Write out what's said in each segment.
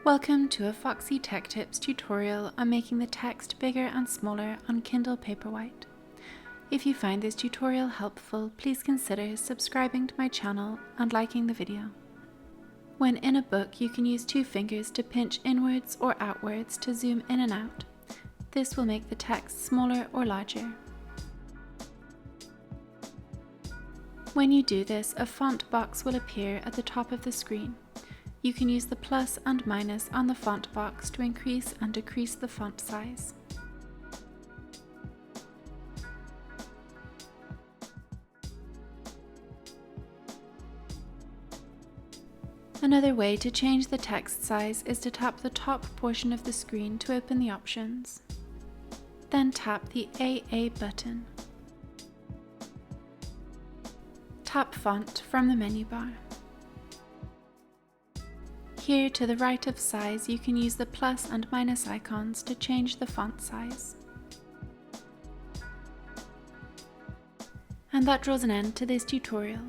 Welcome to a Foxy Tech Tips tutorial on making the text bigger and smaller on Kindle Paperwhite. If you find this tutorial helpful, please consider subscribing to my channel and liking the video. When in a book, you can use two fingers to pinch inwards or outwards to zoom in and out. This will make the text smaller or larger. When you do this, a font box will appear at the top of the screen. You can use the plus and minus on the font box to increase and decrease the font size. Another way to change the text size is to tap the top portion of the screen to open the options. Then tap the AA button. Tap Font from the menu bar. Here to the right of size, you can use the plus and minus icons to change the font size. And that draws an end to this tutorial.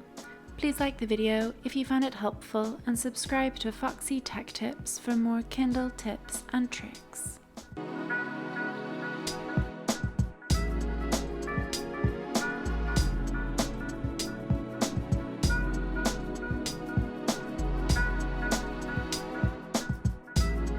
Please like the video if you found it helpful and subscribe to Foxy Tech Tips for more Kindle tips and tricks.